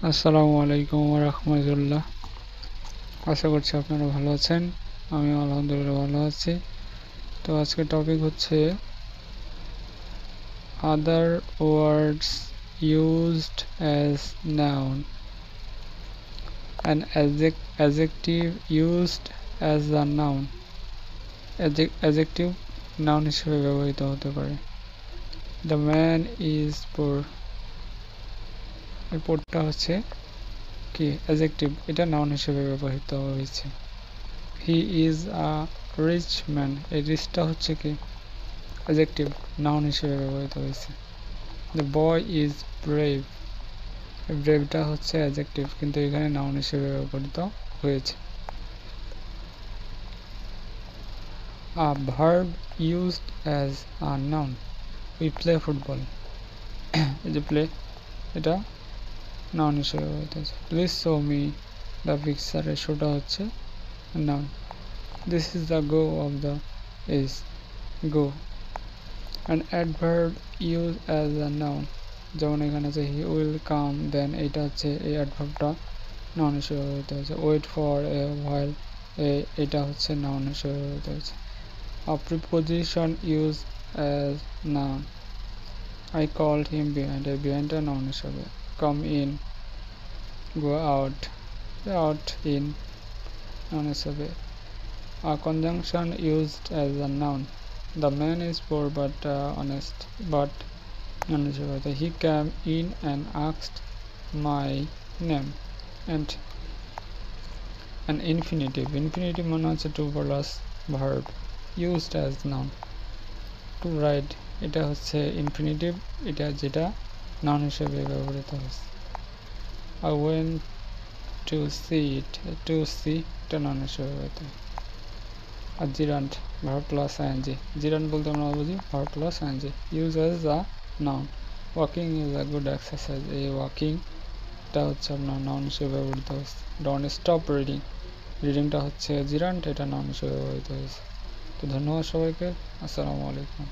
আসসালামু আলাইকুম ওয়া রাহমাতুল্লাহ। আশা করছি আপনারা ভালো আছেন। আমি আলহামদুলিল্লাহ ভালো আছি। তো আজকের টপিক হচ্ছে other words used as noun and adjective used as a noun. Adjective noun হিসেবে ব্যবহৃত হতে পারে। দ্য ম্যান ইজ পোর, এই পোরটা হচ্ছে কি অ্যাডজেক্টিভ, এটা নাউন হিসেবে ব্যবহৃত হয়েছে। He is a rich man, এই রিচটা হচ্ছে কি অ্যাডজেক্টিভ, নাউন হিসেবে ব্যবহৃত হয়েছে। দ্য বয় ইজ ব্রেভ, ব্রেভটা হচ্ছে অ্যাডজেক্টিভ কিন্তু এখানে নাউন হিসেবে ব্যবহৃত হয়েছে। A verb used as a noun, we play football, এই যে প্লে এটা নাউন হিসেবে ব্যবহৃত হয়েছে। Please show me the picture, এই শোটা হচ্ছে noun. This is the go of the is, go. an adverb used as a noun, যেমন এখানে আছে he will come, then এটা হচ্ছে এই অ্যাডভার্বটা নাউন হিসেবে ব্যবহৃত হয়েছে। wait for a while, এটা হচ্ছে নাউন হিসেবে ব্যবহৃত হয়েছে। a preposition used as noun, I called him behind, এই behind-টা নাউন হিসেবে। come in, go out, out in noun হিসেবে। a conjunction used as a noun, the man is poor but honest, but noun হিসেবে। he came in and asked my name, and an infinitive, infinitive মানে হচ্ছে to plus verb used as noun, to write, এটা হচ্ছে infinitive, এটা যেটা noun হিসেবে ব্যবহৃত হচ্ছে। I went to see it, to see এটা নাউন হিসেবে ব্যবহৃত। আর gerund verb plus ing, gerund বলতে আমরা বুঝি verb plus ing, use as a noun, walking is a good exercise, এই walking এটা হচ্ছে আপনার নাউন হিসেবে ব্যবহৃত হচ্ছে। don't stop reading, রিডিংটা হচ্ছে gerund, এটা নাউন হিসেবে ব্যবহৃত হয়েছে। তো ধন্যবাদ সবাইকে, আসসালামু আলাইকুম।